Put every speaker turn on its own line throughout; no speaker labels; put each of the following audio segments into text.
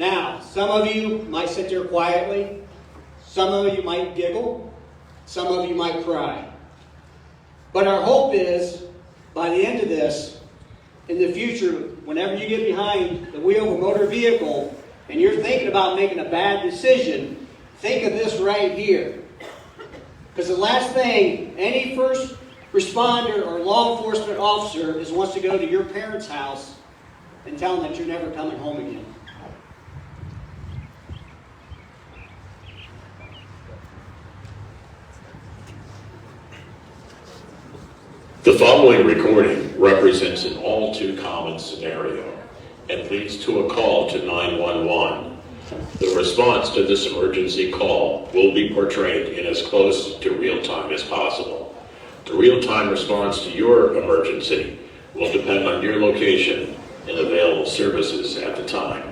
Now, some of you might sit there quietly. Some of you might giggle. Some of you might cry. But our hope is, by the end of this, in the future, whenever you get behind the wheel of a motor vehicle and you're thinking about making a bad decision, think of this right here. Because the last thing any first responder or law enforcement officer wants to go to your parents' house and tell them that you're never coming home again.
The following recording represents an all too common scenario and leads to a call to 911. The response to this emergency call will be portrayed in as close to real time as possible. The real-time response to your emergency will depend on your location and available services at the time.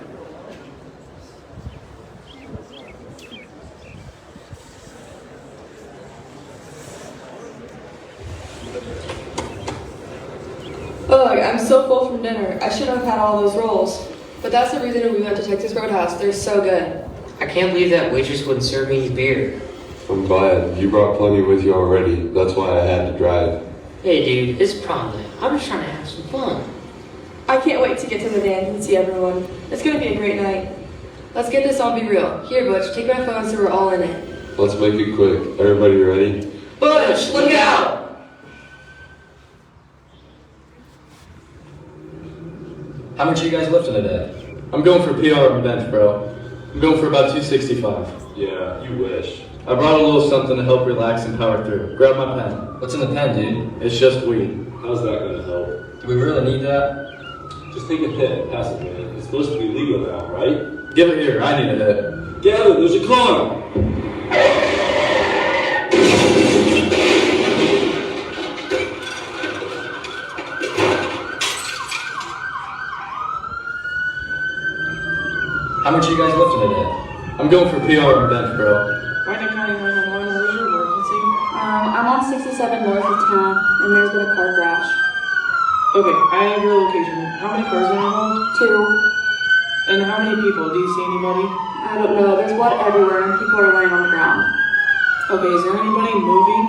Ugh, I'm so full from dinner. I should have had all those rolls. But that's the reason we went to Texas Roadhouse. They're so good.
I can't believe that waitress wouldn't serve me any beer.
I'm glad. You brought plenty with you already. That's why I had to drive.
Hey dude, it's prom night. I'm just trying to have some fun.
I can't wait to get to the dance and see everyone. It's going to be a great night. Let's get this on Be Real. Here, Butch, take my phone so we're all in it.
Let's make it quick. Everybody ready?
Butch, look out!
How much are you guys lifting today? I'm going for PR and bench, bro. I'm going for about 265.
Yeah, you wish.
I brought a little something to help relax and power through. Grab my pen.
What's in the pen, dude?
It's just weed.
How's that gonna help?
Do we really need that?
Just take a hit and pass it, man. It's supposed to be legal now, right?
Give it here. I need a hit.
Gavin, there's a car!
How much are you guys lifting today?
I'm going for PR and bench, bro.
Wyandot County 911, what is your emergency?
I'm on 67 north of town, and there's been a car crash.
Okay, I have your location. How many cars are involved?
2.
And how many people? Do you see anybody?
I don't know. There's blood everywhere, and people are laying on the ground.
Okay, is there anybody moving?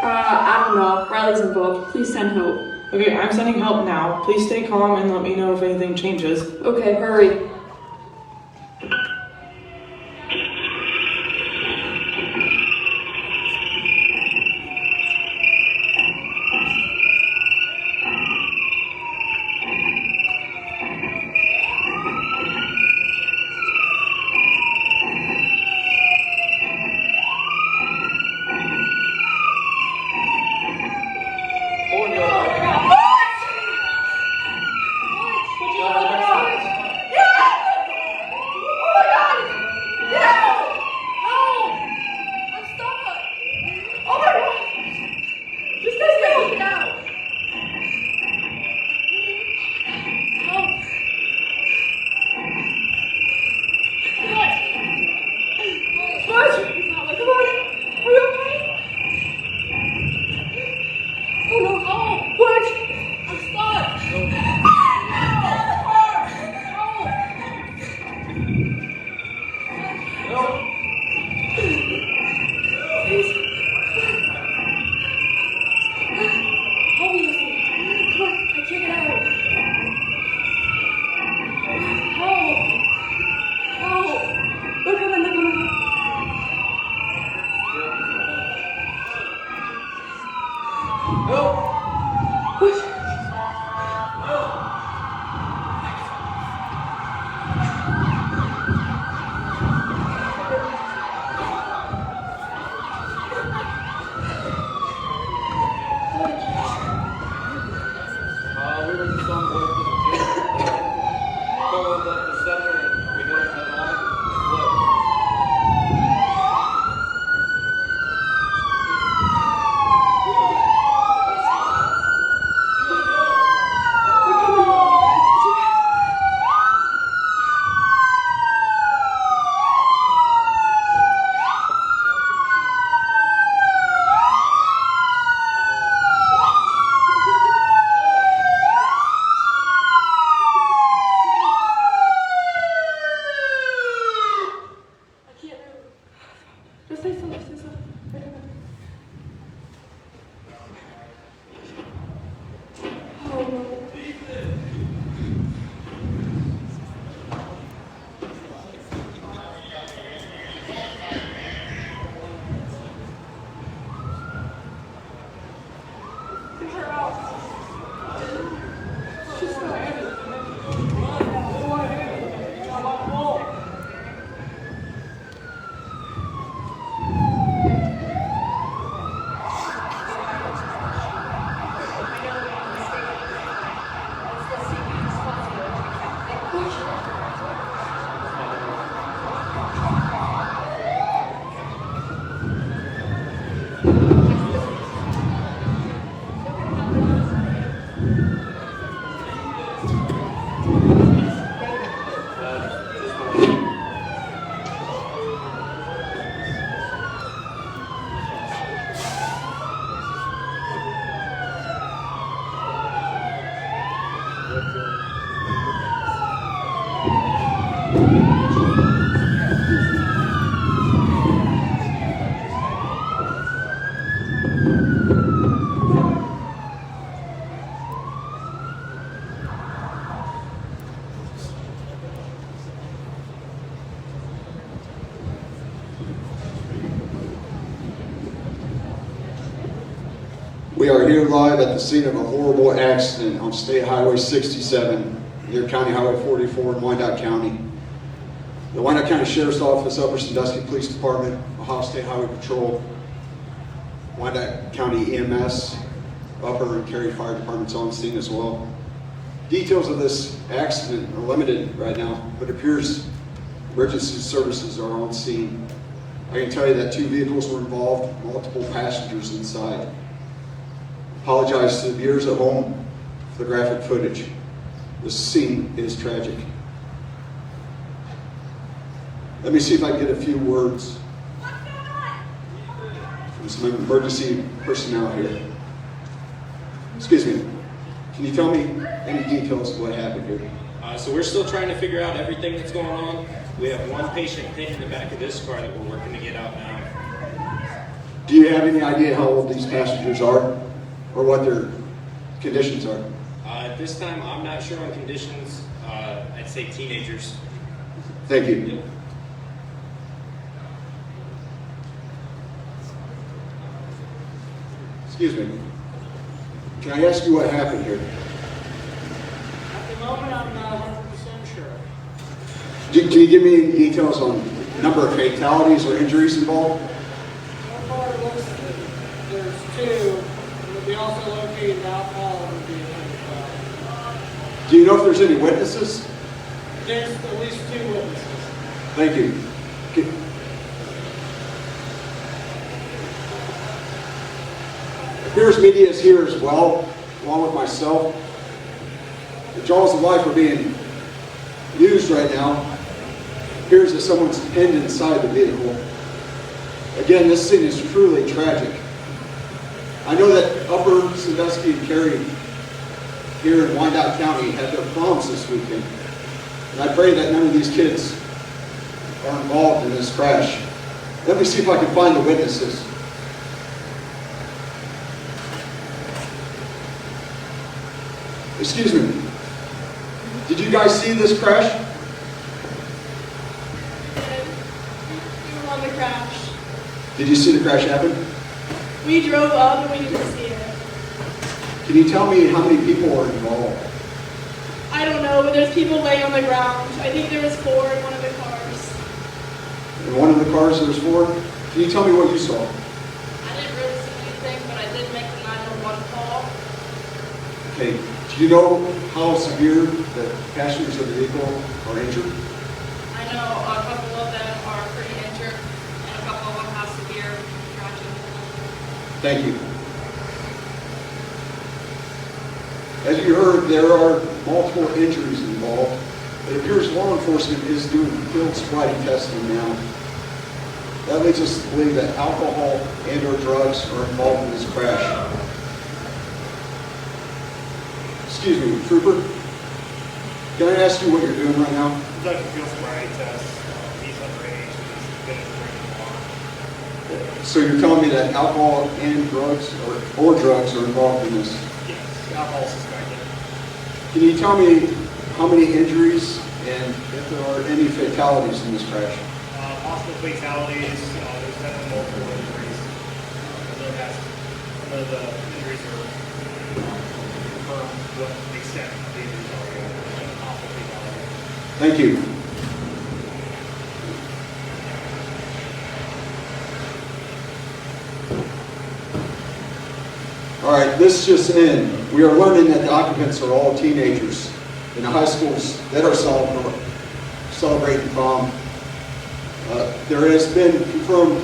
I don't know. Riley's involved. Please send help.
Okay, I'm sending help now. Please stay calm and let me know if anything changes.
Okay, hurry.
We are here live at the scene of a horrible accident on State Highway 67 near County Highway 44 in Wyandot County. The Wyandot County Sheriff's Office, Upper Sandusky Police Department, Ohio State Highway Patrol, Wyandot County EMS, Upper and Cary Fire Departments on scene as well. Details of this accident are limited right now, but it appears emergency services are on scene. I can tell you that 2 vehicles were involved, multiple passengers inside. Apologize to the viewers at home for the graphic footage. The scene is tragic. Let me see if I can get a few words from some emergency personnel here. Excuse me, can you tell me any details of what happened here?
So we're still trying to figure out everything that's going on. We have one patient pinned in the back of this car that we're working to get out now.
Do you have any idea how old these passengers are or what their conditions are?
At this time, I'm not sure on conditions. I'd say teenagers.
Thank you. Excuse me. Can I ask you what happened here?
At the moment, I'm not 100% sure.
Can you give me any details on number of fatalities or injuries involved?
So far, it looks like there's 2, and we also located alcohol in the vehicle as well.
Do you know if there's any witnesses?
There's at least 2 witnesses.
Thank you. Appears media is here as well, along with myself. The jaws of life are being used right now. Appears that someone's pinned inside the vehicle. Again, this scene is truly tragic. I know that Upper Sandusky and Cary here in Wyandot County had their proms this weekend. And I pray that none of these kids are involved in this crash. Let me see if I can find the witnesses. Excuse me. Did you guys see this crash?
We were on the crash.
Did you see the crash happen?
We drove up and we didn't see it.
Can you tell me how many people are involved?
I don't know, but there's people laying on the ground. I think there was 4 in one of the cars.
In one of the cars there was 4? Can you tell me what you saw?
I didn't really see anything, but I did make the 911 call.
Okay. Do you know how severe the passengers of the vehicle are injured?
I know a couple of them are pretty injured, and a couple of them have severe scratches.
Thank you. As you heard, there are multiple injuries involved. It appears law enforcement is doing field sobriety testing now. That leads us to believe that alcohol and/or drugs are involved in this crash. Excuse me, Trooper. Can I ask you what you're doing right now?
Conduct a field sobriety test. He's underage. He's been drinking a lot.
So you're telling me that alcohol and drugs or drugs are involved in this?
Yes, alcohol suspected.
Can you tell me how many injuries and if there are any fatalities in this crash?
Possible fatalities. There's definitely multiple injuries. Some of the injuries are confirmed what the extent of the injuries are. Possible fatalities.
Thank you. All right, this just in. We are learning that the occupants are all teenagers in the high schools that are celebrating prom. There has been confirmed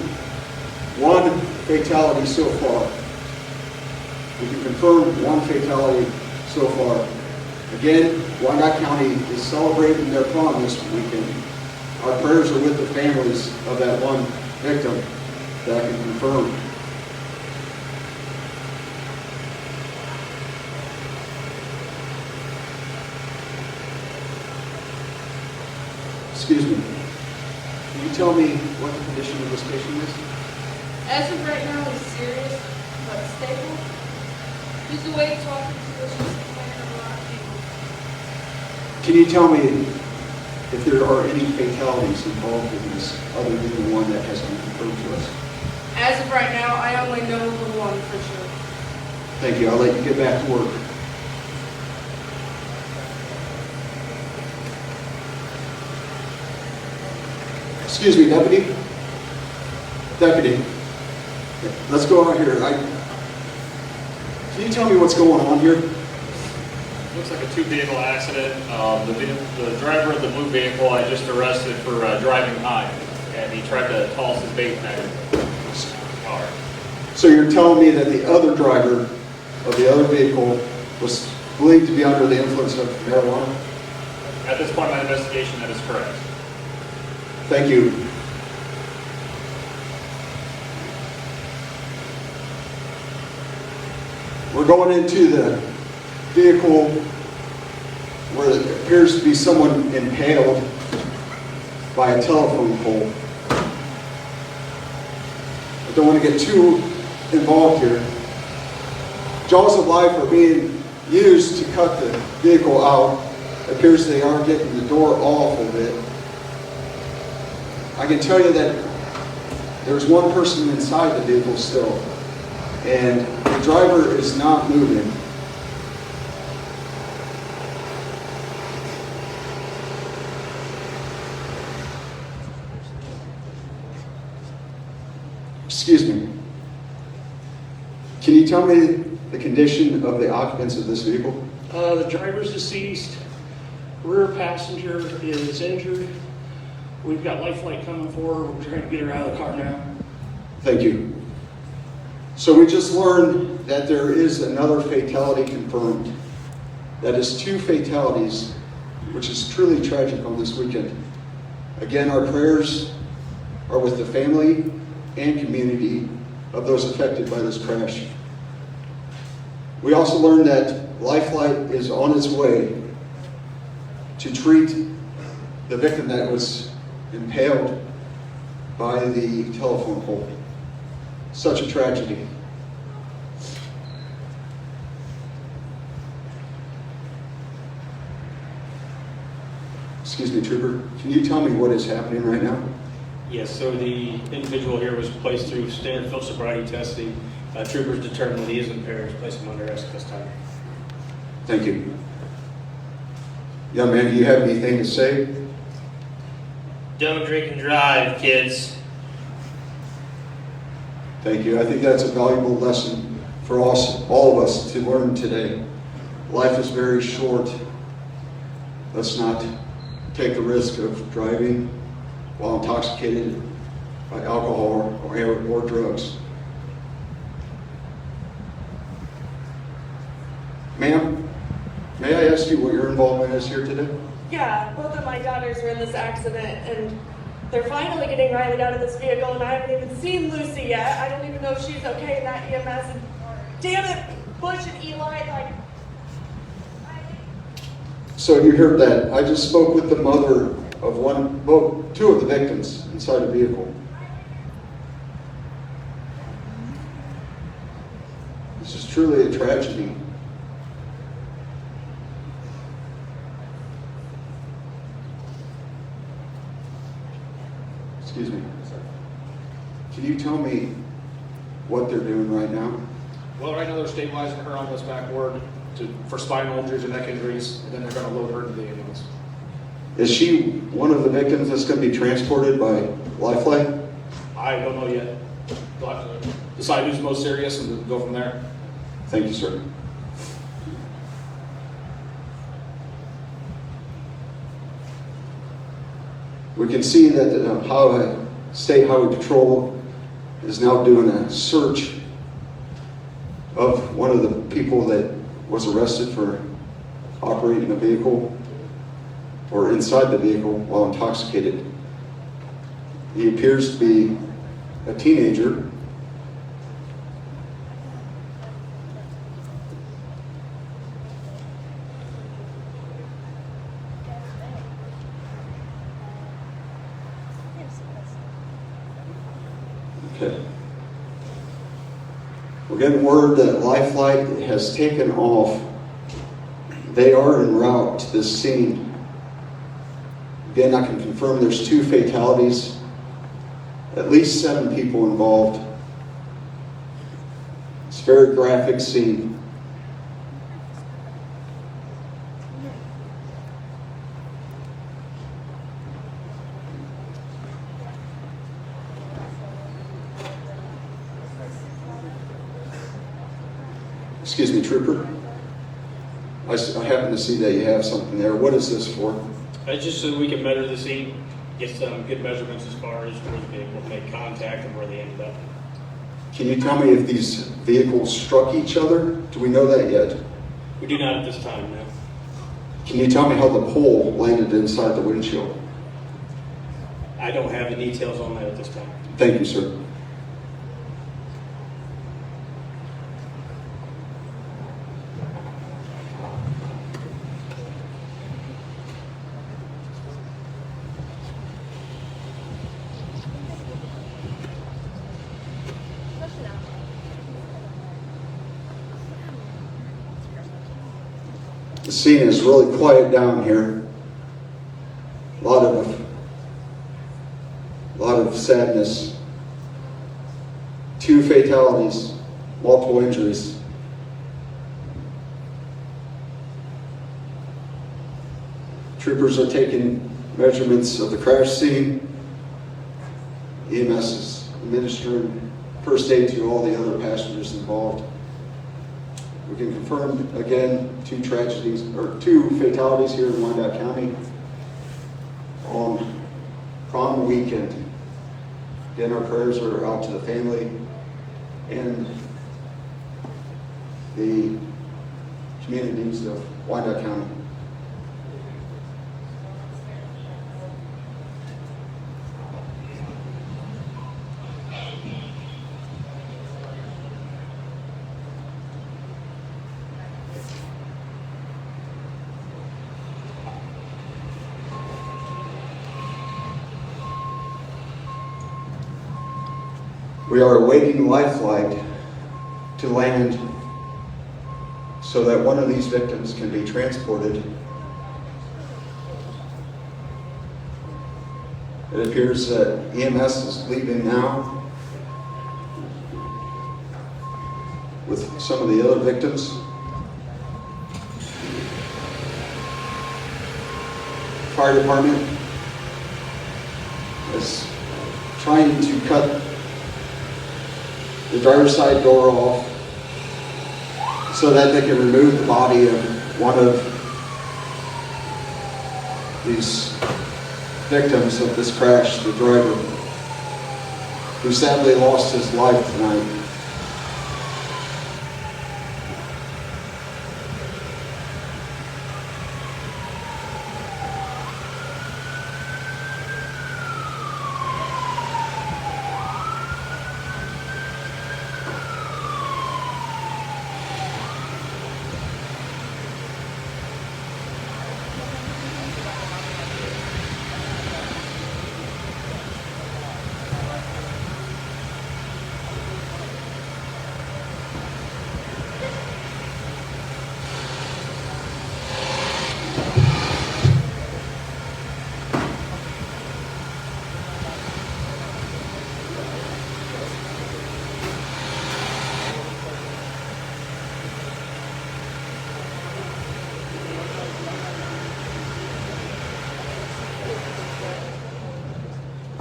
1 fatality so far. We can confirm 1 fatality so far. Again, Wyandot County is celebrating their prom this weekend. Our prayers are with the families of that 1 victim that I can confirm. Excuse me. Can you tell me what the condition of this patient is?
As of right now, he's serious, but stable. He's awake, talking to us, just complaining of a lot of people.
Can you tell me if there are any fatalities involved in this other than the one that has been confirmed to us?
As of right now, I only know the one for sure.
Thank you. I'll let you get back to work. Excuse me, deputy. Deputy, let's go out here. Can you tell me what's going on here?
Looks like a two-vehicle accident. The driver of the blue vehicle I just arrested for driving high, and he tried to toss his bait bag in the car.
So you're telling me that the other driver of the other vehicle was believed to be under the influence of marijuana?
At this point in my investigation, that is correct.
Thank you. We're going into the vehicle where it appears to be someone impaled by a telephone pole. I don't want to get too involved here. Jaws of life are being used to cut the vehicle out. It appears they are getting the door off a bit. I can tell you that there's one person inside the vehicle still, and the driver is not moving. Excuse me. Can you tell me the condition of the occupants of this vehicle?
The driver's deceased. Rear passenger is injured. We've got life flight coming forward. We're trying to get her out of the car now.
Thank you. So we just learned that there is another fatality confirmed. That is 2 fatalities, which is truly tragic on this weekend. Again, our prayers are with the family and community of those affected by this crash. We also learned that Lifelight is on its way to treat the victim that was impaled by the telephone pole. Such a tragedy. Excuse me, Trooper, can you tell me what is happening right now?
Yes, so the individual here was placed through standard field sobriety testing. Troopers determined that he is impaired, place him under arrest at this time.
Thank you. Young man, do you have anything to say?
Don't drink and drive, kids.
Thank you. I think that's a valuable lesson for us, all of us, to learn today. Life is very short. Let's not take the risk of driving while intoxicated by alcohol or drugs. Ma'am, may I ask you what your involvement is here today?
Yeah, both of my daughters were in this accident, and they're finally getting Riley out of this vehicle, and I haven't even seen Lucy yet. I don't even know if she's okay in that EMS. And damn it, Bush and Eli, like.
So you heard that. I just spoke with the mother of 2 of the victims inside the vehicle. This is truly a tragedy. Excuse me. Can you tell me what they're doing right now?
Well, right now they're stabilizing her on this back ward for spinal injuries and neck injuries, and then they're going to load her into the ambulance.
Is she one of the victims that's going to be transported by Lifeline?
I don't know yet. We'll have to decide who's most serious and go from there.
Thank you, sir. We can see that the State Highway Patrol is now doing a search of one of the people that was arrested for operating a vehicle or inside the vehicle while intoxicated. He appears to be a teenager. We're getting word that Lifeline has taken off. They are en route to this scene. Again, I can confirm there's 2 fatalities, at least 7 people involved. It's a very graphic scene. Excuse me, Trooper. I happen to see that you have something there. What is this for?
Just so we can measure the scene, get some good measurements as far as where the vehicle made contact and where they ended up.
Can you tell me if these vehicles struck each other? Do we know that yet?
We do not at this time, no.
Can you tell me how the pole landed inside the windshield?
I don't have the details on that at this time.
Thank you, sir. The scene is really quiet down here. A lot of sadness. 2 fatalities, multiple injuries. Troopers are taking measurements of the crash scene. EMS is administering first aid to all the other passengers involved. We can confirm again 2 fatalities here in Wyandot County on Prom weekend. Again, our prayers are out to the family and the communities of Wyandot County. We are awaiting Lifeline to land so that one of these victims can be transported. It appears that EMS is leaving now with some of the other victims. Fire department is trying to cut the driver's side door off so that they can remove the body of one of these victims of this crash, the driver, who sadly lost his life tonight.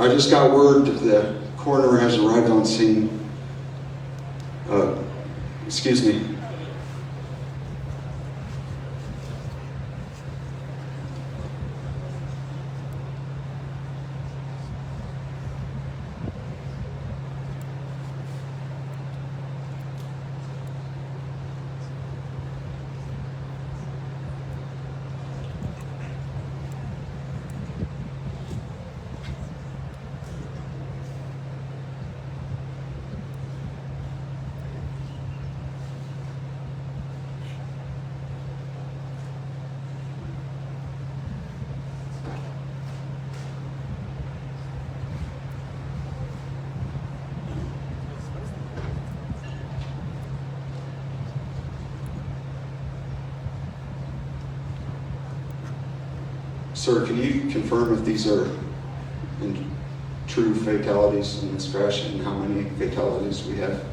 I just got word that the coroner has arrived on scene. Excuse me. Sir, can you confirm if these are true fatalities in this crash and how many fatalities we have?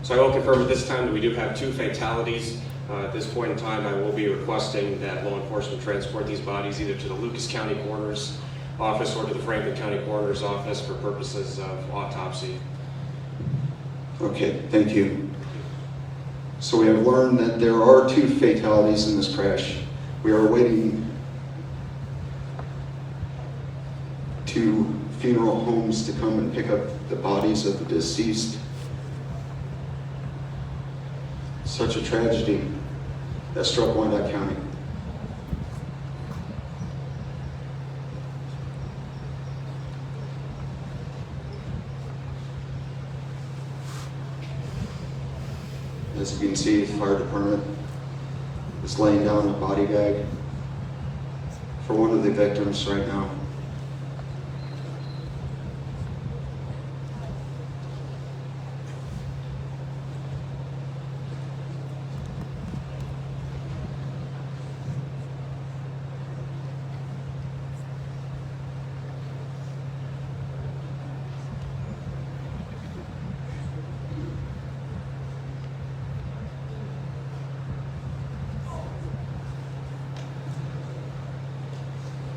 So I will confirm at this time that we do have 2 fatalities. At this point in time, I will be requesting that law enforcement transport these bodies either to the Lucas County Coroner's Office or to the Franklin County Coroner's Office for purposes of autopsy.
Okay, thank you. So we have learned that there are 2 fatalities in this crash. We are awaiting 2 funeral homes to come and pick up the bodies of the deceased. Such a tragedy that struck Wyandot County. As you can see, the fire department is laying down a body bag for one of the victims right now.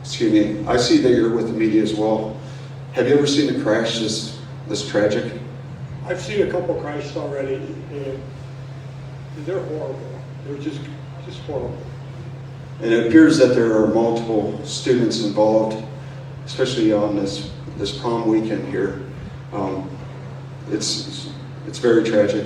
Excuse me, I see that you're with the media as well. Have you ever seen a crash this tragic?
I've seen a couple crashes already, and they're horrible. They're just horrible.
And it appears that there are multiple students involved, especially on this prom weekend here. It's very tragic.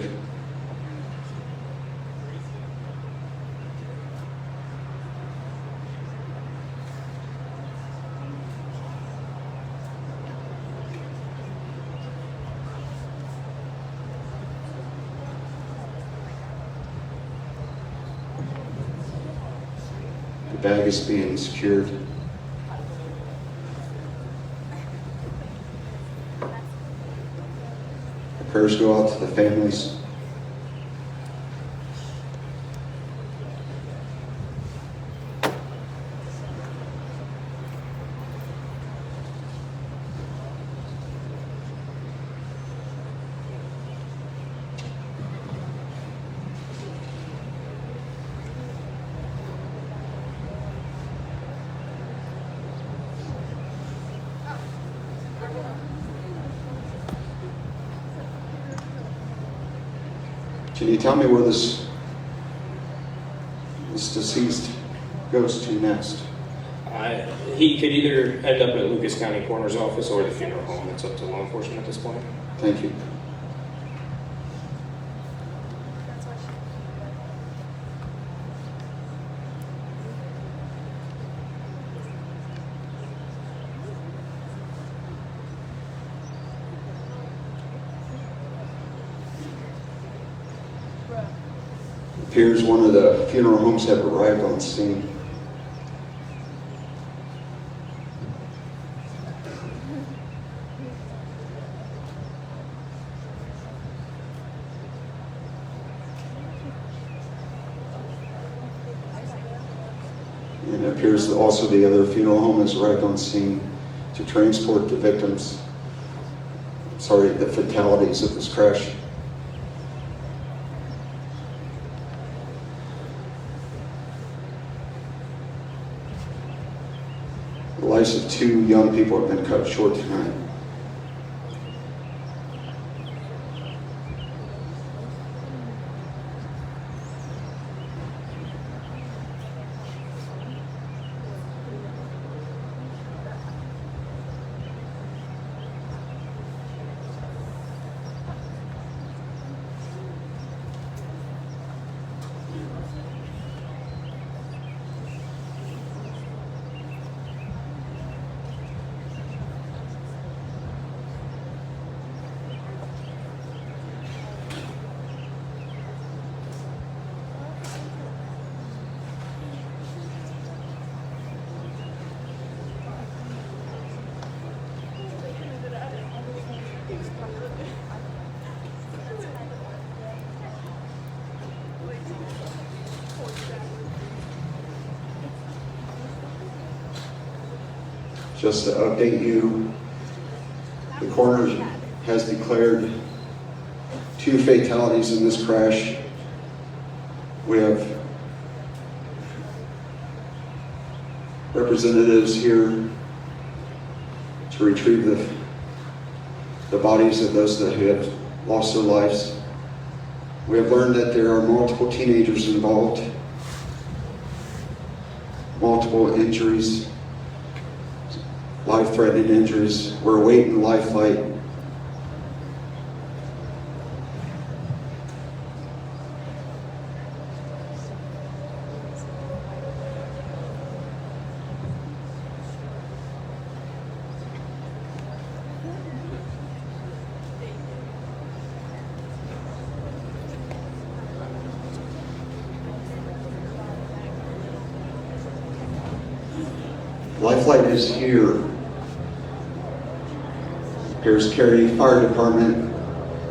The bag is being secured. The prayers go out to the families. Can you tell me where this deceased goes to next?
He could either end up at Lucas County Coroner's Office or the funeral home. It's up to law enforcement at this point.
Thank you. It appears one of the funeral homes have arrived on scene. And it appears that also the other funeral home has arrived on scene to transport the victims, the fatalities of this crash. The lives of 2 young people have been cut short tonight. Just to update you, the coroner has declared 2 fatalities in this crash. We have representatives here to retrieve the bodies of those that have lost their lives. We have learned that there are multiple teenagers involved, multiple injuries, life-threatening injuries. We're awaiting life flight. Lifeline is here. Pierce County Fire Department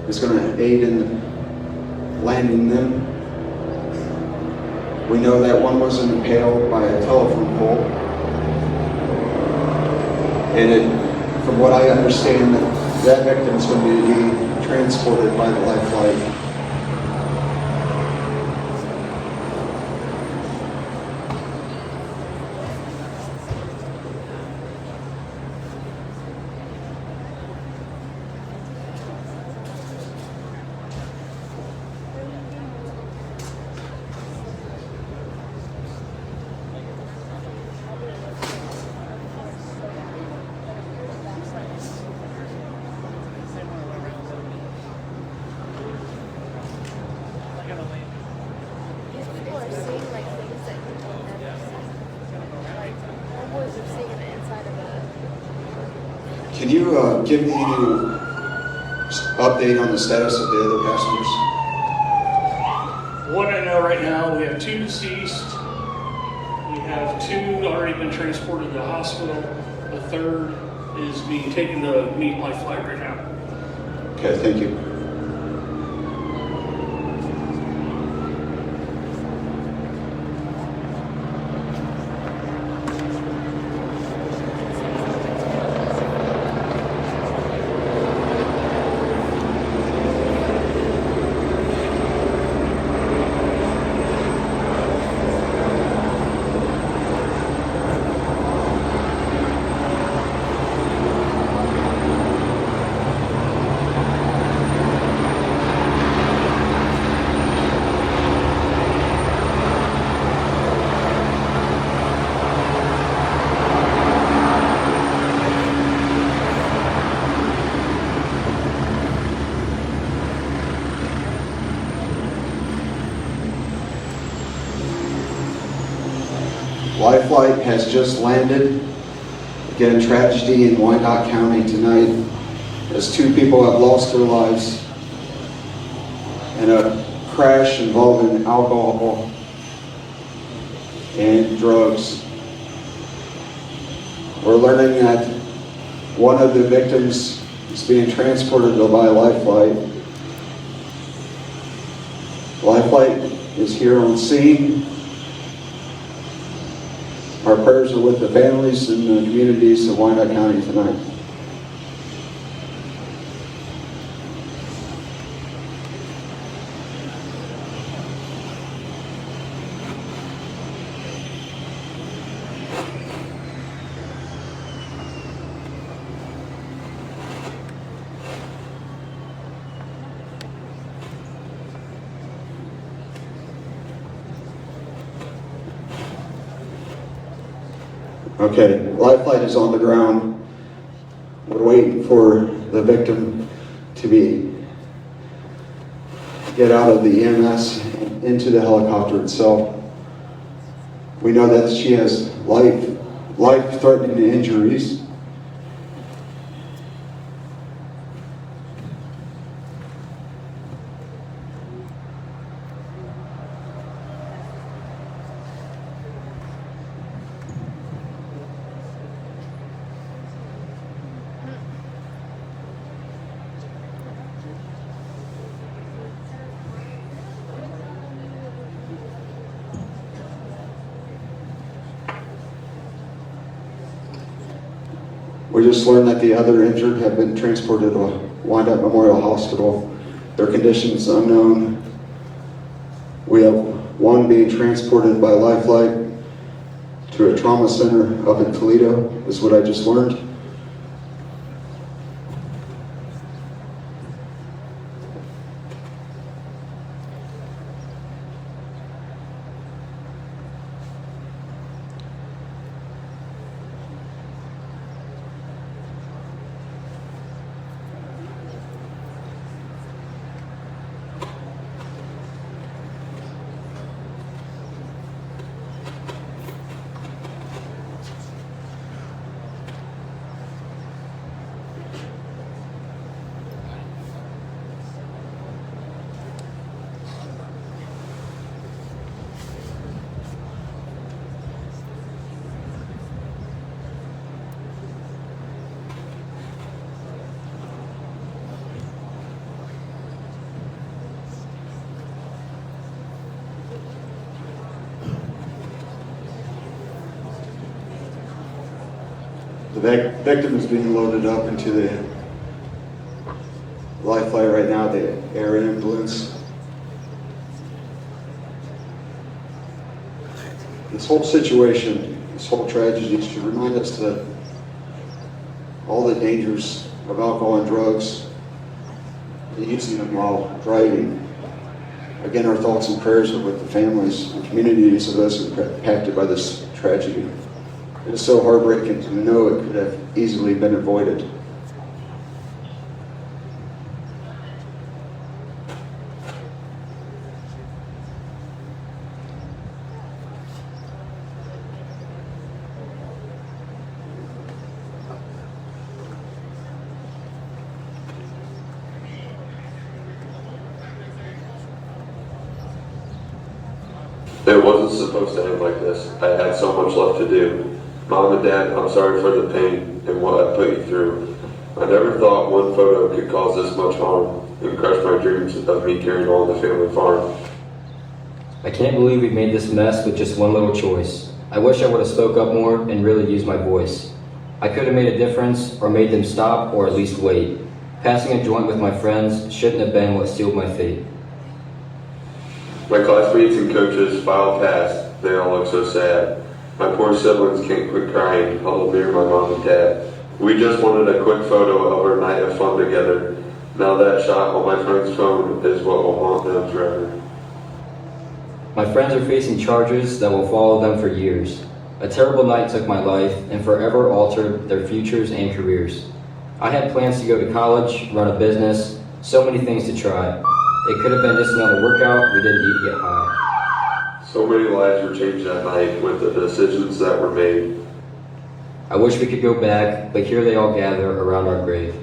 is going to aid in landing them. We know that one was impaled by a telephone pole. And from what I understand, that victim is going to be transported by the lifeline. Can you give me any update on the status of the other passengers?
What I know right now, we have 2 deceased. We have 2 already been transported to the hospital. The 3rd is being taken to meet my flight right now.
Okay, thank you. Life Flight has just landed. Again, tragedy in Wyandot County tonight as 2 people have lost their lives in a crash involving alcohol and drugs. We're learning that one of the victims is being transported by Life Flight. Life Flight is here on scene. Our prayers are with the families and the communities of Wyandot County tonight. Okay, Life Flight is on the ground. We're waiting for the victim to get out of the EMS into the helicopter itself. We know that she has life-threatening injuries. We just learned that the other injured have been transported to Wyandot Memorial Hospital. Their condition is unknown. We have one being transported by Lifeline to a trauma center up in Toledo, is what I just learned. The victim is being loaded up into the Lifeline right now, the air ambulance. This whole situation, this whole tragedy should remind us that all the dangers of alcohol and drugs, and using them while driving. Again, our thoughts and prayers are with the families and communities of those who are impacted by this tragedy. It is so heartbreaking to know it could have easily been avoided.
It wasn't supposed to end like this. I had so much left to do. Mom and Dad, I'm sorry for the pain and what I put you through. I never thought one photo could cause this much harm and crush my dreams of me carrying on the family farm.
I can't believe we made this mess with just one little choice. I wish I would have spoke up more and really used my voice. I could have made a difference or made them stop or at least wait. Passing a joint with my friends shouldn't have been what sealed my fate.
My classmates and coaches filed past. They all look so sad. My poor siblings can't quit crying, huddled near my mom and dad. We just wanted a quick photo of our night of fun together. Now that shot on my friend's phone is what will haunt them forever.
My friends are facing charges that will follow them for years. A terrible night took my life and forever altered their futures and careers. I had plans to go to college, run a business, so many things to try. It could have been just another workout, we didn't need to get high.
So many lives were changed that night with the decisions that were made.
I wish we could go back, but here they all gather around our grave.